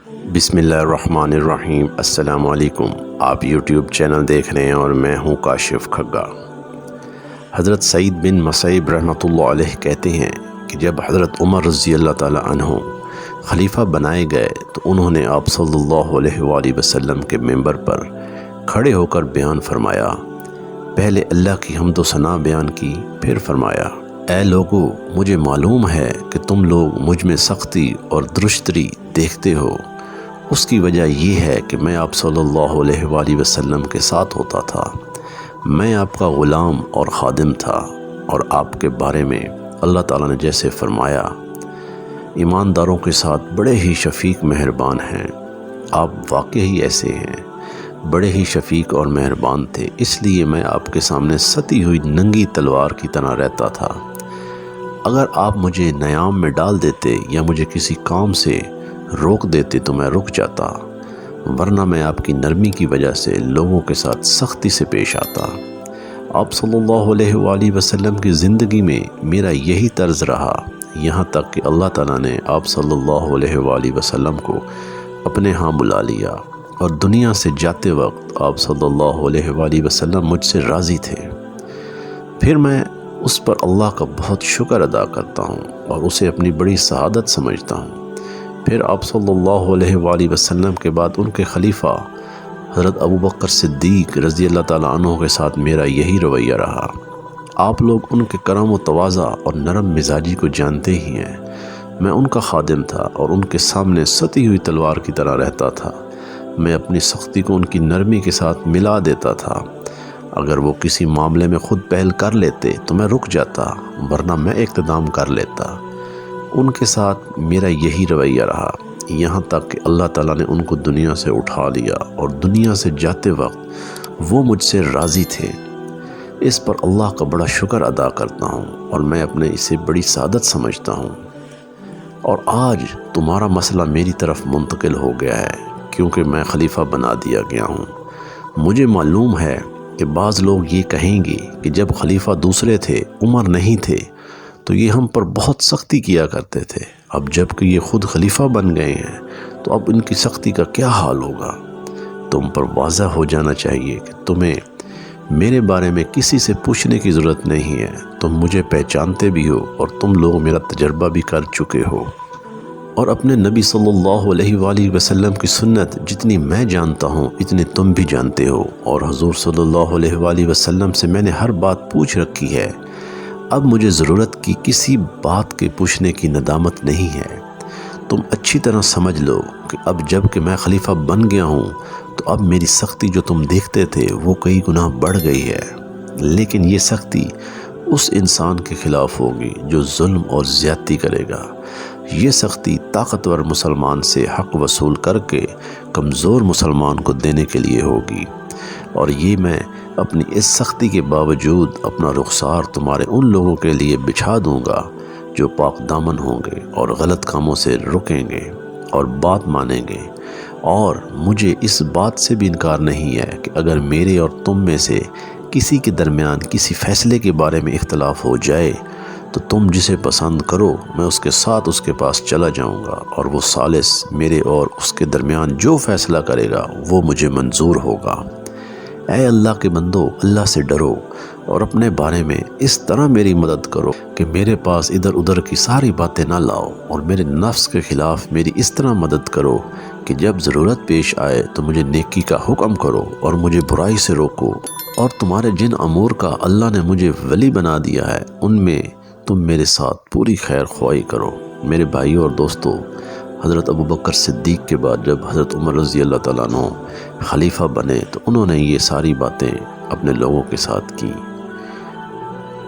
بسم اللہ الرحمن الرحیم۔ السلام علیکم۔ آپ یوٹیوب چینل دیکھ رہے ہیں اور میں ہوں کاشف کھگا۔ حضرت سعید بن مسیب رحمۃ اللہ علیہ کہتے ہیں کہ جب حضرت عمر رضی اللہ تعالی عنہ خلیفہ بنائے گئے تو انہوں نے آپ صلی اللہ علیہ وآلہ وسلم کے ممبر پر کھڑے ہو کر بیان فرمایا۔ پہلے اللہ کی حمد و ثنا بیان کی، پھر فرمایا، اے لوگو، مجھے معلوم ہے کہ تم لوگ مجھ میں سختی اور درشتری دیکھتے ہو۔ اس کی وجہ یہ ہے کہ میں آپ صلی اللہ علیہ وآلہ وسلم کے ساتھ ہوتا تھا۔ میں آپ کا غلام اور خادم تھا، اور آپ کے بارے میں اللہ تعالیٰ نے جیسے فرمایا، ایمانداروں کے ساتھ بڑے ہی شفیق مہربان ہیں۔ آپ واقعی ایسے ہیں، بڑے ہی شفیق اور مہربان تھے، اس لیے میں آپ کے سامنے ستی ہوئی ننگی تلوار کی طرح رہتا تھا۔ اگر آپ مجھے نیام میں ڈال دیتے یا مجھے کسی کام سے روک دیتے تو میں رک جاتا، ورنہ میں آپ کی نرمی کی وجہ سے لوگوں کے ساتھ سختی سے پیش آتا۔ آپ صلی اللہ علیہ وآلہ وسلم کی زندگی میں میرا یہی طرز رہا، یہاں تک کہ اللہ تعالیٰ نے آپ صلی اللہ علیہ وآلہ وسلم کو اپنے ہاں بلا لیا، اور دنیا سے جاتے وقت آپ صلی اللہ علیہ وآلہ وسلم مجھ سے راضی تھے۔ پھر میں اس پر اللہ کا بہت شکر ادا کرتا ہوں اور اسے اپنی بڑی سعادت سمجھتا ہوں۔ پھر آپ صلی اللہ علیہ وآلہ وسلم کے بعد ان کے خلیفہ حضرت ابوبکر صدیق رضی اللہ تعالیٰ عنہ کے ساتھ میرا یہی رویہ رہا۔ آپ لوگ ان کے کرم و تواضع اور نرم مزاجی کو جانتے ہی ہیں۔ میں ان کا خادم تھا اور ان کے سامنے ستی ہوئی تلوار کی طرح رہتا تھا۔ میں اپنی سختی کو ان کی نرمی کے ساتھ ملا دیتا تھا۔ اگر وہ کسی معاملے میں خود پہل کر لیتے تو میں رک جاتا، ورنہ میں اقتدام کر لیتا۔ ان کے ساتھ میرا یہی رویہ رہا، یہاں تک کہ اللہ تعالیٰ نے ان کو دنیا سے اٹھا لیا، اور دنیا سے جاتے وقت وہ مجھ سے راضی تھے۔ اس پر اللہ کا بڑا شکر ادا کرتا ہوں، اور میں اپنے اسے بڑی سعادت سمجھتا ہوں۔ اور آج تمہارا مسئلہ میری طرف منتقل ہو گیا ہے، کیونکہ میں خلیفہ بنا دیا گیا ہوں۔ مجھے معلوم ہے کہ بعض لوگ یہ کہیں گے کہ جب خلیفہ دوسرے تھے، عمر نہیں تھے، تو یہ ہم پر بہت سختی کیا کرتے تھے۔ اب جب کہ یہ خود خلیفہ بن گئے ہیں تو اب ان کی سختی کا کیا حال ہوگا؟ تم پر واضح ہو جانا چاہیے کہ تمہیں میرے بارے میں کسی سے پوچھنے کی ضرورت نہیں ہے۔ تم مجھے پہچانتے بھی ہو، اور تم لوگ میرا تجربہ بھی کر چکے ہو، اور اپنے نبی صلی اللہ علیہ وآلہ وسلم کی سنت جتنی میں جانتا ہوں اتنی تم بھی جانتے ہو، اور حضور صلی اللہ علیہ وآلہ وسلم سے میں نے ہر بات پوچھ رکھی ہے۔ اب مجھے ضرورت کی کسی بات کے پوچھنے کی ندامت نہیں ہے۔ تم اچھی طرح سمجھ لو کہ اب جب کہ میں خلیفہ بن گیا ہوں تو اب میری سختی جو تم دیکھتے تھے وہ کئی گنا بڑھ گئی ہے، لیکن یہ سختی اس انسان کے خلاف ہوگی جو ظلم اور زیادتی کرے گا۔ یہ سختی طاقتور مسلمان سے حق وصول کر کے کمزور مسلمان کو دینے کے لیے ہوگی، اور یہ میں اپنی اس سختی کے باوجود اپنا رخسار تمہارے ان لوگوں کے لیے بچھا دوں گا جو پاک دامن ہوں گے اور غلط کاموں سے رکیں گے اور بات مانیں گے۔ اور مجھے اس بات سے بھی انکار نہیں ہے کہ اگر میرے اور تم میں سے کسی کے درمیان کسی فیصلے کے بارے میں اختلاف ہو جائے تو تم جسے پسند کرو میں اس کے ساتھ اس کے پاس چلا جاؤں گا، اور وہ ثالث میرے اور اس کے درمیان جو فیصلہ کرے گا وہ مجھے منظور ہوگا۔ اے اللہ کے بندو، اللہ سے ڈرو اور اپنے بارے میں اس طرح میری مدد کرو کہ میرے پاس ادھر ادھر کی ساری باتیں نہ لاؤ، اور میرے نفس کے خلاف میری اس طرح مدد کرو کہ جب ضرورت پیش آئے تو مجھے نیکی کا حکم کرو اور مجھے برائی سے روکو، اور تمہارے جن امور کا اللہ نے مجھے ولی بنا دیا ہے ان میں تم میرے ساتھ پوری خیر خواہی کرو۔ میرے بھائیوں اور دوستو، حضرت ابوبکر صدیق کے بعد جب حضرت عمر رضی اللہ تعالیٰ عنہ خلیفہ بنے تو انہوں نے یہ ساری باتیں اپنے لوگوں کے ساتھ کی۔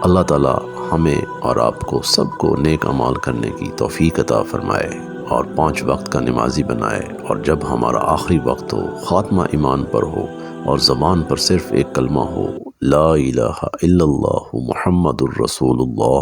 اللہ تعالیٰ ہمیں اور آپ کو سب کو نیک اعمال کرنے کی توفیق عطا فرمائے، اور 5 وقت کا نمازی بنائے، اور جب ہمارا آخری وقت ہو، خاتمہ ایمان پر ہو، اور زبان پر صرف ایک کلمہ ہو، لا الہ الا اللہ محمد الرسول اللہ۔